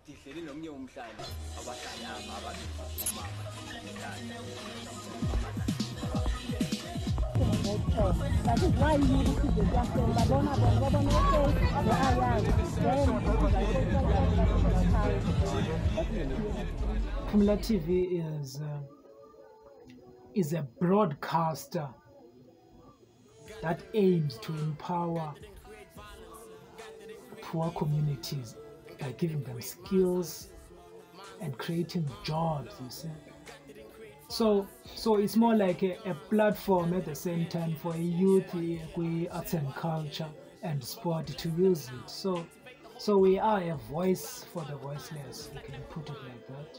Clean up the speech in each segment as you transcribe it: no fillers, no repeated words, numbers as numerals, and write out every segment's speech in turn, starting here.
Dihleli nomnye umhlali abahlali ababili umama that is why you need to do just PumelelaTV is a broadcaster that aims to empower poor communities by giving them skills and creating jobs, you see. So it's more like a platform at the same time for youth, arts and culture and sport to use it. So we are a voice for the voiceless, you can put it like that.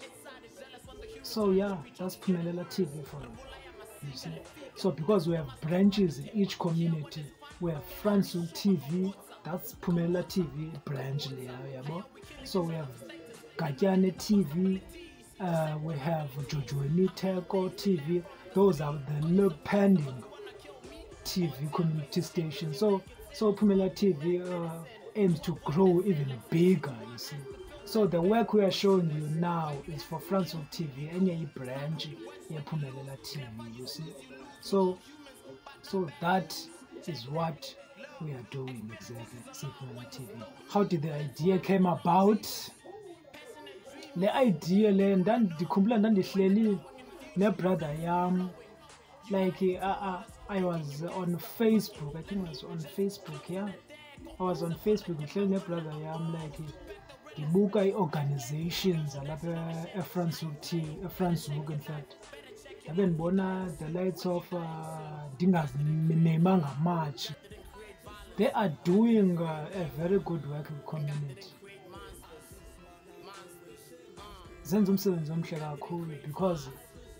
So yeah, that's PumelelaTV for you, you see. So because we have branches in each community, we have Founder TV, that's PumelelaTV branch there, yeah. So we have Gatyane TV, we have Jojoeni Teko TV. Those are the pending TV community stations. So PumelelaTV aims to grow even bigger, you see. So the work we are showing you now is for Founder TV, any branch, yeah, PumelelaTV, you see. So that is what we are doing exactly, PumelelaTV. How did the idea came about? The idea ndikhumbula ndandihleli nebrother yam, like I was on Facebook, I think I was on Facebook, yeah. I was on Facebook ndihleli nebrother yam, like ndibuka i-organizations alapha eFrançois, in fact. Yabe ndibona the lights of ndingazinemanga much. They are doing a very good work in the community. Zenza umsebenzi omhle kakhulu because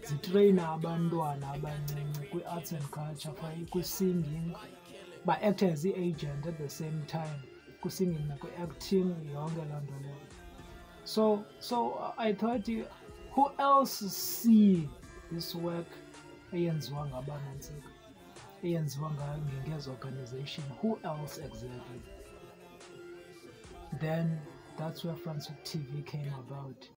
zitrayina abantwana abancinci kwi-arts and culture, kwi-singing, ba-act as i-agent at the same time, kwi-singing nakwi-acting, yonke loo nto leyo. So I thought, who else see this work eyenziwa ngabanantsika, eyenziwa ngezo organization? Who else exactly? Then that's where Founder TV came about.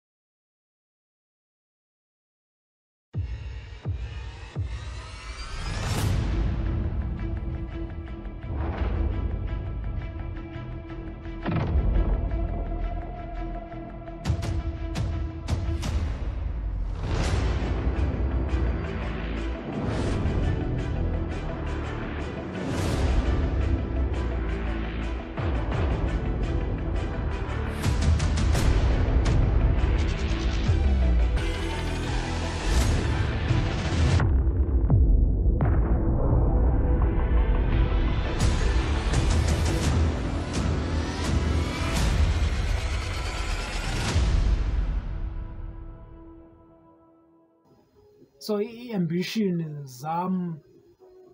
So i-ambition zam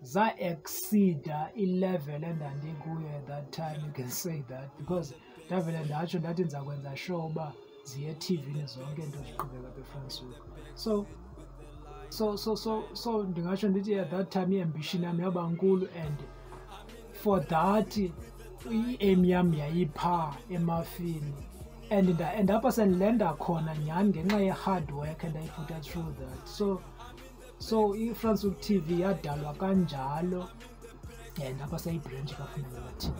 za-exceeda i-level endandikuyo at that time, you can say that, because ndavele ndatsho ndathi ndizakwenza sure uba ziye eTV-ni zonke into ziqhubeka beFrançois. So ndingatsho ndithi at that time i-ambition yam yaba nkulu, and for that i-aim yam yayiphaa emafini. And apha sendilenda khona nyhani ngenxa ye-hard work endayiputha through that. So i-Founder TV yadalwa kanjalo, and apha seyibranch kaPumelelaTV.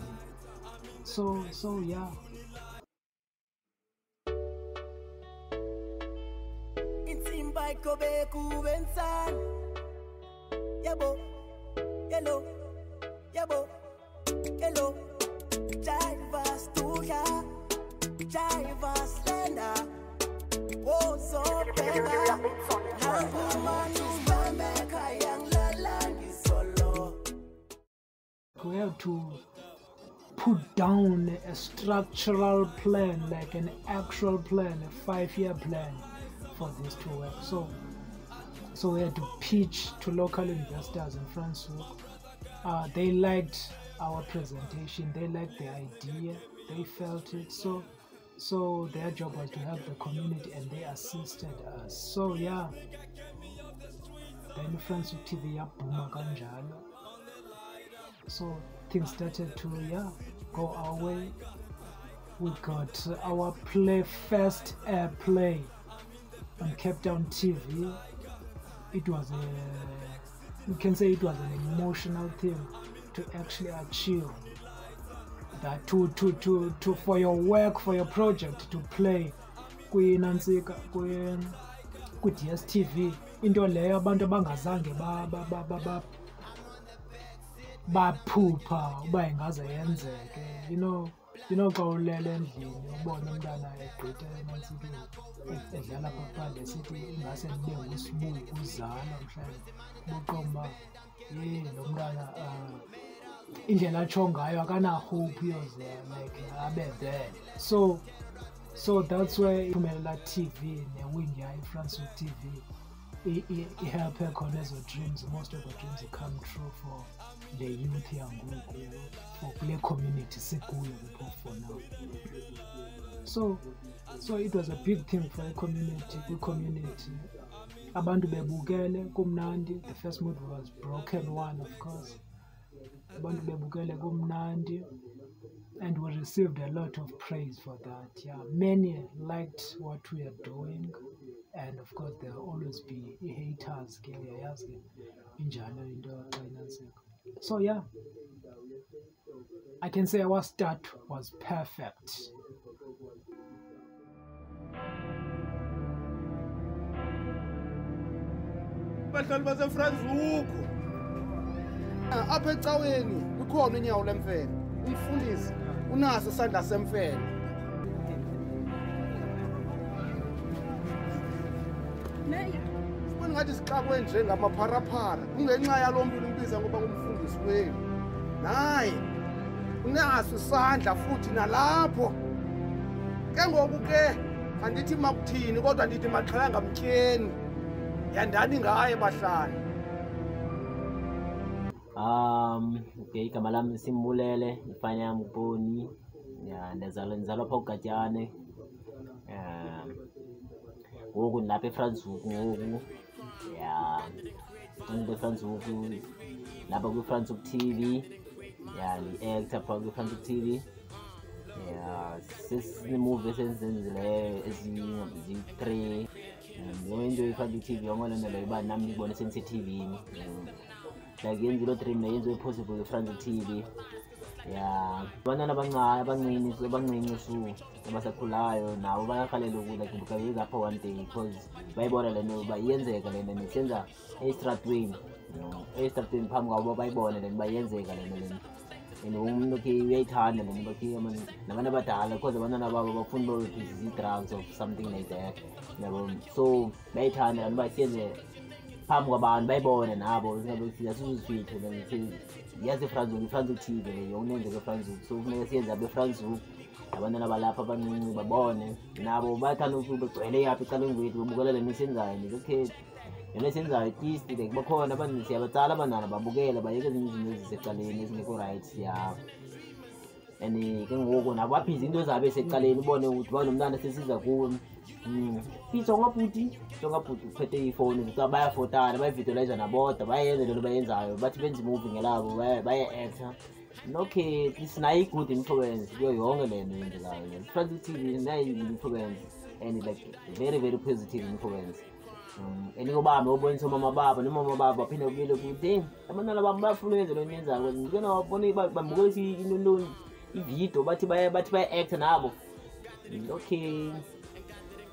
So yeah. Insimba ikobe kubensan. Yabo. Hello. Yabo. Hello. Drivers to ya. Drivers lender. Oh, so better. We have to put down a structural plan, like an actual plan, a 5-year plan for this to work. So we had to pitch to local investors in François. They liked our presentation, they liked the idea, they felt it. So their job was to help the community, and they assisted us. So yeah, then Founder TV yaphuma kanjalo. So things started to go our way. we got our first airplay on Cape Town TV. It was we can say it was an emotional thing to actually achieve that, to for your work, for your project to play kwi-Nansika kwi-DSTV, into leyo abantu abangazange baphupha uba ingaze yenzeke. You know xa ulele endlini ubona umntana egqitha eNantsikeni edlala phandle sithi ingase ndibe nguSibuku uzalwa mhlawumbi, ubuqomba lo mntana indlela atsho ngayo akana-hope yoze like abe there. So that's why PumelelaTV ne-wing yayo iFrançois TV help khona ezo dreams. Most of the dreams come true for the youth yangoku, for kule community sikuyo for now. So it was a big thing for the community. Abantu bebukele kumnandi. The first movie was Broken One, of course. Abantu bebukele kumnandi, and we received a lot of praise for that. Yeah, many liked what we are doing, and of course there will always be haters. So yeah, I can say our start was perfect. Bahlali baseFrançois apha ecaweni kukhona unyawo lemfene, umfundisi unaso isandla semfene. Sibona ngathi sixakwe nje ngamapharapara kungenxa yalo muntu umbiza ngoba ngumfundisi wenu, naye unaso isandla futhi nalapho. Ke ngoku ke andithi makuthini kodwa ndithi maxhala ngamtyeni, yandani ngaye bahlali. Okay, igama lami Simbulele ifana yami Boni. Yeah, ndizalwa pha uGatyane. Ngoku nilapha eFrançois ngoku. Yeah, ngilapha eFrançois lapha kwi-François TV. Yeah, ni-actor pha kwi-François TV. Yeah, sesinemovie esenzenzileyo ezi-3. Into i-François TV yonke loo nto leyo uba nami ndibone sendise-TV-ni. Like yenza loo dream yenziwe possible kwi-François TV. Yeah, abantwana abancinci su abasakhulayo nabo bayarhalela like bukayeka apha one day, because bayibona le nto uba iyenzeka le nto siyenza estratweni, estratweni phambi kwabo bayibone le nto uba iyenzeka le nto le nto. And umuntu ke uyayithanda le nto ke nabantu abadala, because abantwana babo bafuna bayophiza ii-drugs or something like that, yabo. So bayayithanda le nto uba siyenze phambi kwabantu bayibone nabo sisuzifithe yazi iFrançois TV le yonke nje kweFrançois. So kufuneka siyenze apha eFrançois, abantwana balapha abancinci babone nabo bayathanda ukuthi begcwele yapha ecaleni kwethu babukele le nto siyenzayo. Ndizokhetha le nto siyenzayo at least like bakhona abantu siyabatsala abantwana babukele bayeke ezinye izinto ezisecaleni ezingekho right. Yeah, and ke ngoku nabo baphiza into zabo esecaleni ubone ukuthi banomntana sesiza kuwe. Jonga bhuti uphethe ifoni ukuthi bayafotana bayivideolayza naboda bayenze lento bayenzayo, bathi benza imovie ngelabo baye-actor. Okay, sinayo i-good influence kuyo yonke le nto yenzekayo. iFrançois TV sinayo i-influence and like very very positive influence. And ngobami obonisa umama baba nomama baba baphinde kubile ukuthi abantwana bami bayafuna ukwenza lento yenzayo. Ngikona babona bambukelisa into ividiyo bathi baye-actor nabo. Okay,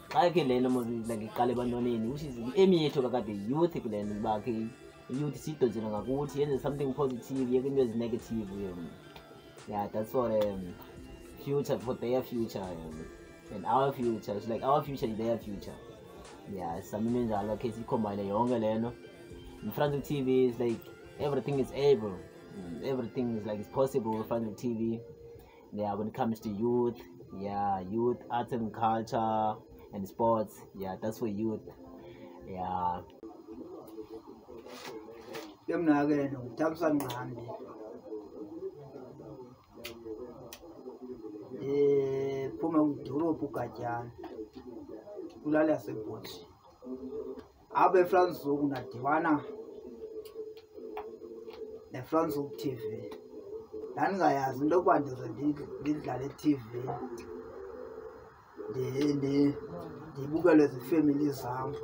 xa ke le nto like iqala ebantwaneni, which is i-aim yethu kakade youth kule nto uba ke youth siyidontsele ngakuthi yenze something positive, yeke into ezi-negative. Yeah, that's for future, for their future and our future. It's like our future is their future. Yeah, samime njalo ke siyicombine yonke le nto. iFrançois TV is like everything is able, everything is like it's possible with iFrançois TV. Yeah, when it comes to youth, yeah, youth, arts and culture and sports. Yeah, that's for youth. Yeah. Yemnake nguthabisa Nqambi. Phuma kwidolophu uGatyane. Kulala yaseBhotshi. Apha eFrançois kungadibana neFrançois TV. Ndandingayazi into yokuba ndize ndidlale eTV. ndibukele zifemeli zam.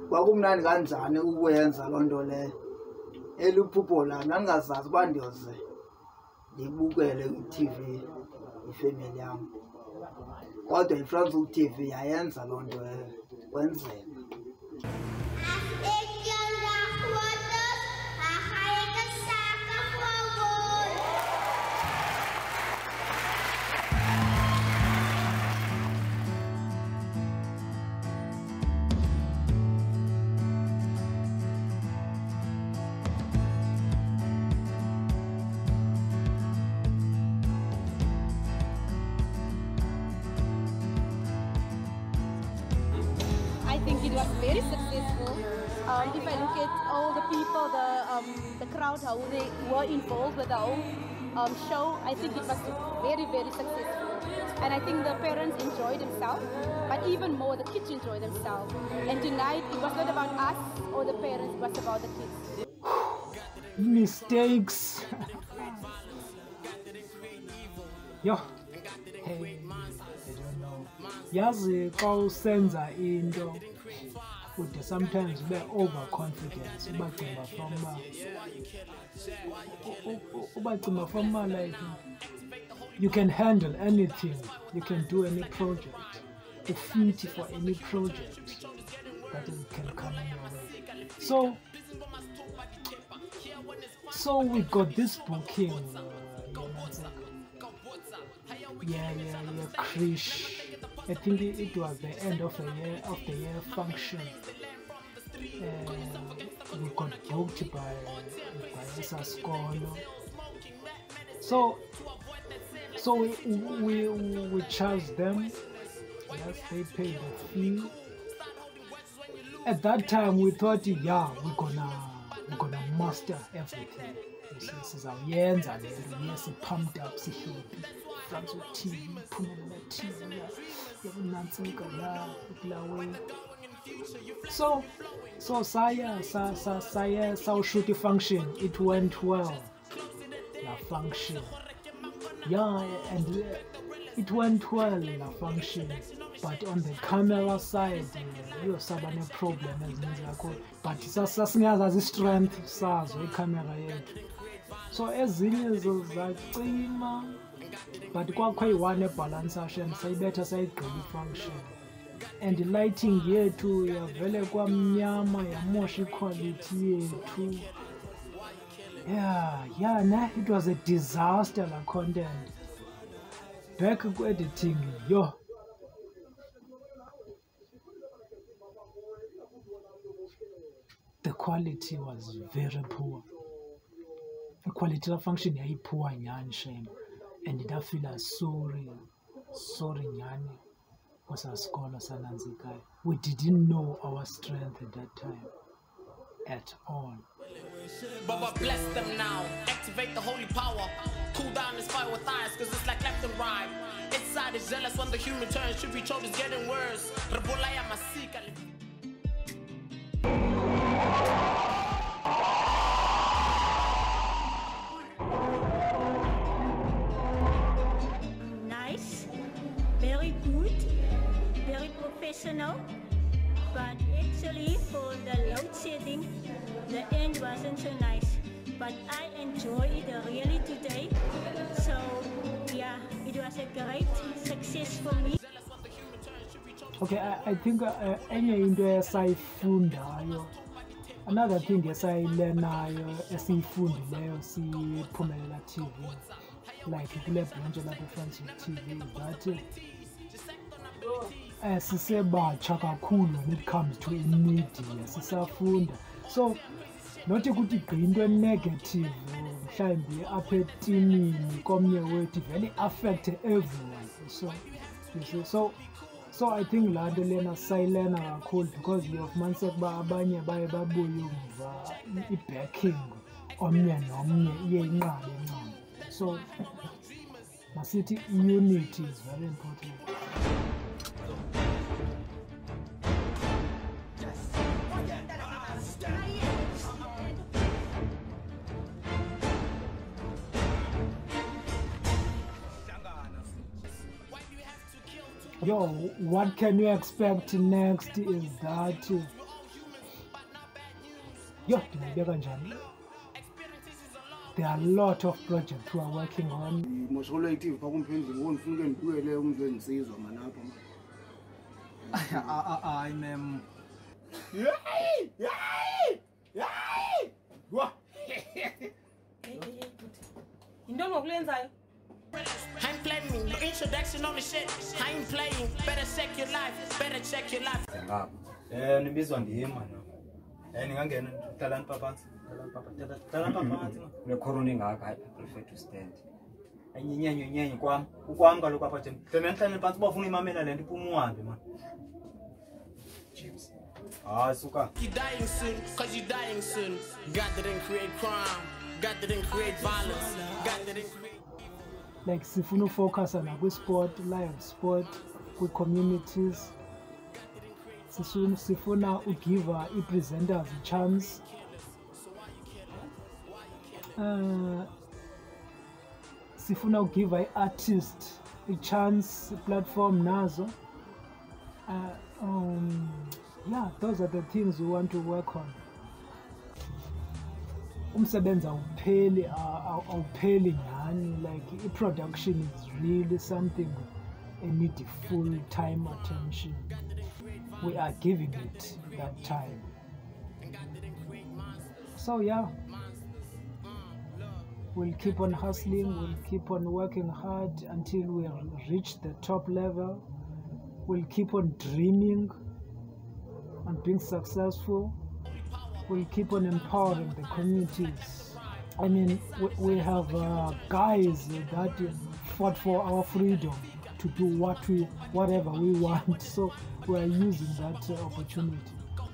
Kwakumnandi kanjani ukwenza loo nto leyo. Eliphupho lam ndandingazazi uba ndiyoze ndibukele i-TV ifemeli yam, kodwa iFrançois TV yayenza loo nto kwenzeka. I think it was very successful. If I look at all the people, the crowd, how they were involved with the whole show, I think it was very, very successful. And I think the parents enjoyed themselves, but even more, the kids enjoyed themselves. And tonight, it was not about us or the parents, it was about the kids. Mistakes. Yo, hey, I don't know. Yazi xa usenza into ude sometimes ube overconfident, ubacima from like you can handle anything, you can do any project, you fit for any project that can come in your way. So we got this booking, Krish. I think it was the end of the year function. We got booked by Saskolo. So we charged them. Yes, they paid the fee. At that time we thought, yeah, we're gonna master everything. This is our years and yes, pumped up, happy. Founder TV, PumelelaTV, so saya shoot the function. It went well. La function, yeah, and it went well. La function, but on the camera side, you have a problem. But sasingaza strength sazo camera yethu. So ezinye zozacima. But kwakuyi-one ebalansation sayibetha sayigqiba function, and the lighting yethu yavele kwamnyama yamosha quality yethu. Yeah, it was a disaster, la content. Back to editing, yo. The quality was very poor. The quality of function is poor, nyani shame. And I feel sorry nyani, was our scholar Sananzikai. We didn't know our strength at that time at all. Baba bless them now, activate the holy power. Cool down this fire with eyes, cause it's like left and right. Inside is jealous when the human turn should be told it's getting worse. Rabolaya masika. Very good, very professional, but actually for the load shedding, the end wasn't so nice. But I enjoyed it really today, so yeah, it was a great success for me. Okay, I think enye into esayifundayo, another thing esayilenayo esiyifundileyo siPhumelela-TV, like kule branch lapha eFrançois TV, that sisebatsha kakhulu when it comes to media, sisafunda. So not ukuthi igqinto negative mhlawumbi apha etimini komnye wethu vele affect everyone. So I think laa nto lena sayilena kakhulu, because uyofumanisa ukuba abanye baye babuye umva i-backing omnye nomnye iye inqabe encane. So masithi unity is very important. Yo, what can you expect next is that there are a lot of projects we are working on. I mem. I'm playing the introduction on the shit. I ain't playing. Better check your life. Better check your life. Nibizwa ndihima no. Ningangena talent phansi. Talent phansi. Le corona ingaka I prefer to stand. Nyenye kwam kaloku apha nje. Talent phansi bafuna imamela lento iphuma uhambe man. James. Suka. You dying soon, cause you dying soon. God didn't create crime. God didn't create violence. God didn't create. Like sifuna focus on a sport, live sport, with communities. Sifuna give presenters a chance. Sifuna give artists a chance, a platform nazo. Yeah, those are the things we want to work on. Umsebenzi awupheli ngani, like production is really something I need full-time attention. We are giving it that time. So yeah, we'll keep on hustling, we'll keep on working hard until we reach the top level. We'll keep on dreaming and being successful. We'll keep on empowering the communities. I mean, we have guys that fought for our freedom to do whatever we want. So we're using that opportunity.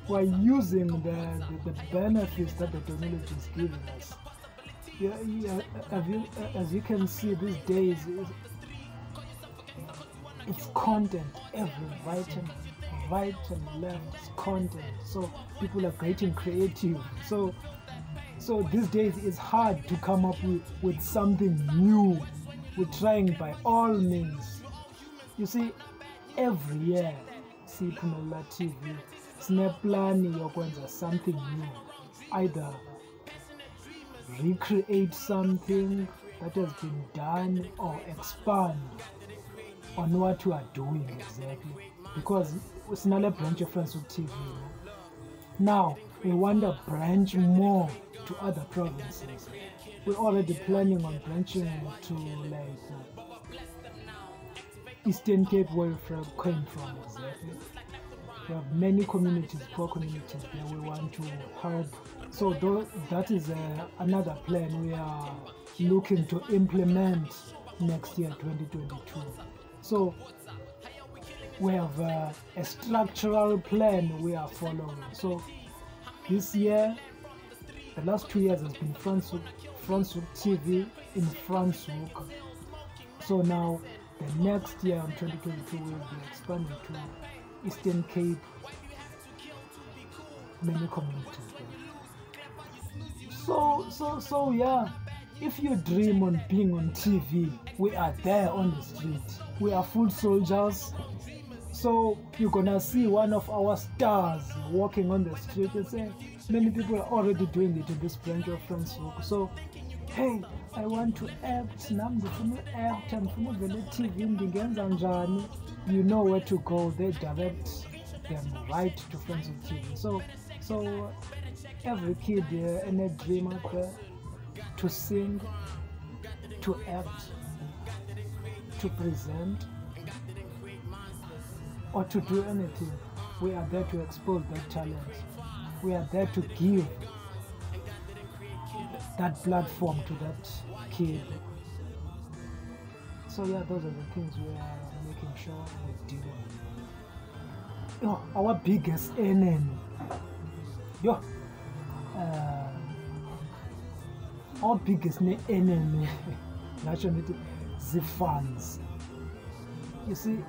We're using the benefits that the technology is giving us. As you can see these days, it's content every right and left is content, so people are getting creative. So these days it's hard to come up with something new. We're trying by all means. You see, every year PumelelaTV sineplan yokwenza something new, either recreate something that has been done or expand on what you are doing exactly. Because it's not a branch of TV. Now we want to branch more to other provinces. We're already planning on branching to like Eastern Cape, where we came from exactly. We have many communities, poor communities there we want to help. So that is another plan we are looking to implement next year, 2022. So we have a structural plan we are following. So this year, the last 2 years has been Francouk TV in Francouk. So now the next year in 2022 we'll be expanding to Eastern Cape, many communities there. So yeah, if you dream on being on TV, we are there on the street. We are full soldiers. So you're gonna see one of our stars walking on the street and say, many people are already doing it in this branch of Francouk. So, hey, I want to act, you know where to go. They direct them right to Francouk TV. So every kid in a dream out there to sing, to act, to present, or to do anything, we are there to expose that talent. We are there to give that platform to that kid. So yeah, those are the things we are making sure we do. Yo, our biggest enemy. Our biggest enemy, naturally, the fans. You see,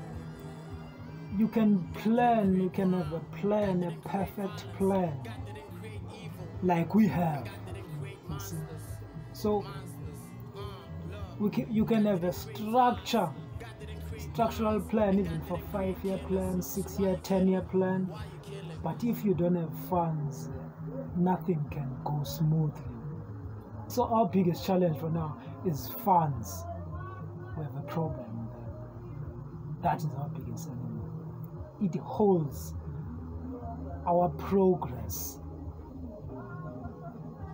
you can have a plan, a perfect plan, like we have, you see. So you can have a structure structural plan, even for 5-year plan, 6-year, 10-year plan. But if you don't have funds, nothing can go smoothly. So our biggest challenge for now is funds. We have a problem there. That is our biggest enemy. It holds our progress.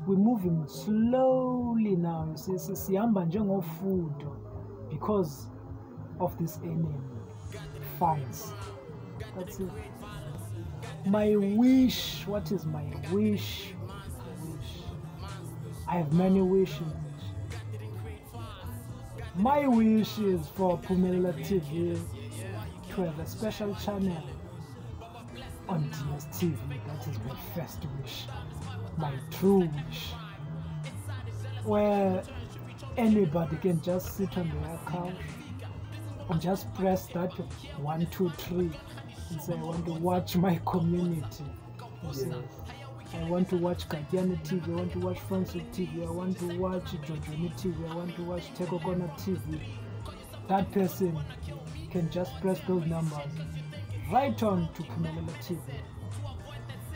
We're moving slowly now. You see, siyamba njengofudo because of this enemy, funds. That's it. My wish, what is my wish? I have many wishes. My wish is for PumelelaTV to have a special channel on DSTV. That is my first wish, my true wish, where anybody can just sit on their couch and just press that 1, 2, 3 and say, I want to watch my community. I want to watch Kadiani TV, I want to watch Francis TV, I want to watch Jojoni TV, I want to watch Tekokona TV. That person can just press those numbers right on to PumelelaTV.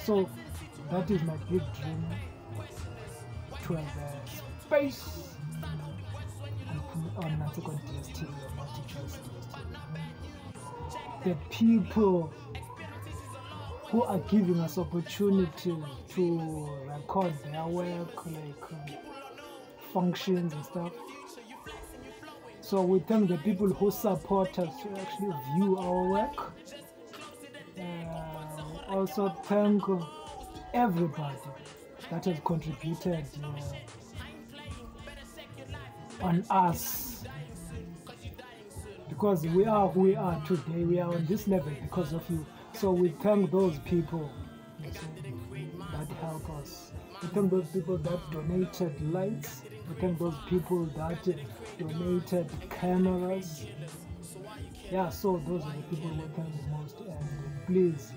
So that is my big dream, to have a space on Nansekon DSTV or multi-choice DSTV. The people who are giving us opportunity to record their work, like functions and stuff. So we thank the people who support us to actually view our work. Also thank everybody that has contributed on us, because we are who we are today. We are on this level because of you. So we thank those people that help us. We thank those people that donated lights. We thank those people that donated cameras. Yeah, so those are the people we thank the most. And please,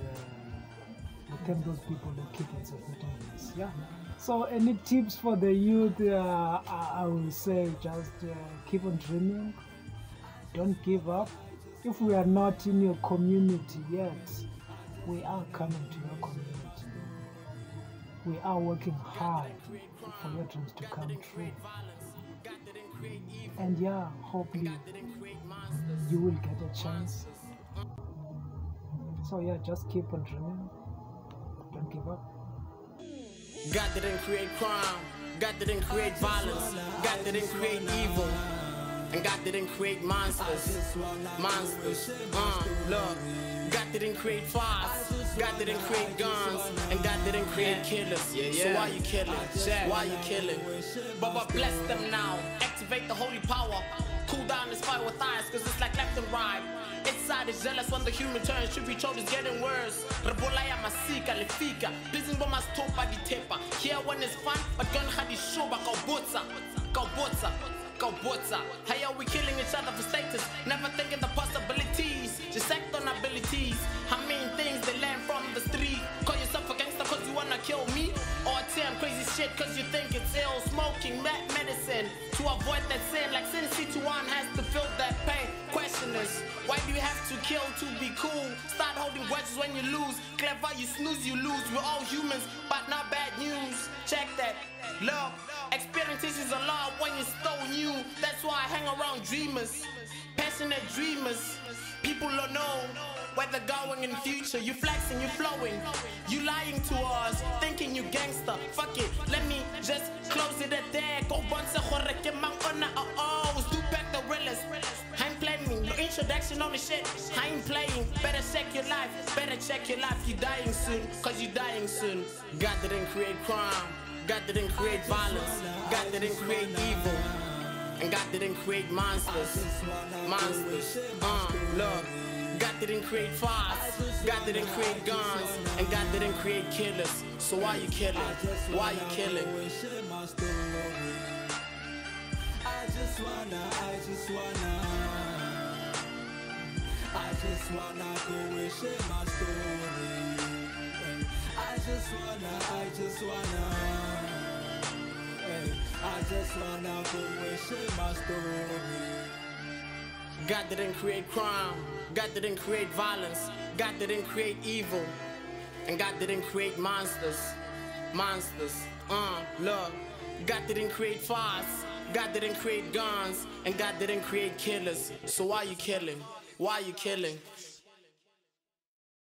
we thank those people that keep on supporting us. Yeah. So any tips for the youth? I will say just keep on dreaming. Don't give up. If we are not in your community yet, we are coming to your community. We are working hard for your dreams to come true. And yeah, hopefully you will get a chance. So yeah, just keep on dreaming. Don't give up. God didn't create crime, God didn't create violence, God didn't create evil, and God didn't create monsters. Look, God didn't create fires, God didn't create guns, and God didn't create killers. So why you killing? Why you killing? Baba bless them now, activate the holy power, cool down this fire with eyes, cause it's like left and right. Inside is jealous when the human turns, should be told is getting worse. Rabolaya masika lefika, pleasing by my stopa di tepa. Here when it's fun, but gun hadi shoba kaubotsa. How are we killing each other for status? Never thinking the possibilities, just act on abilities. How many things they learn from the street? Call yourself a gangster cause you wanna kill me? Or attempt crazy shit cause you think it's ill. Smoking that medicine to avoid that sin, like Sin C21 has to feel that pain. Question is, why do you have to kill to be cool? Start holding grudges when you lose. Clever, you snooze, you lose. We're all humans, but not bad news. Check that. Look, experiences is a lot when you stole new. That's why I hang around dreamers, passionate dreamers. People don't know where they're going in the future. You flexing, you flowing, you lying to us, thinking you gangster. Fuck it, let me just close it at there. Go bunch of horror, mang on do back the realest. I ain't playing, no introduction on the shit. I ain't playing. Better check your life, better check your life. You dying soon, cause you dying soon. God didn't create crime, God didn't create violence, God didn't create evil, and God didn't create monsters. Look, God didn't create fires, God didn't create guns, and God didn't create killers. So why you killing? Why you killing? I just wanna go and share my story. I just wanna go and share my story. God didn't create crime. God didn't create violence. God didn't create evil. And God didn't create monsters. Look. God didn't create fires. God didn't create guns. And God didn't create killers. So why you killing? Why you killing?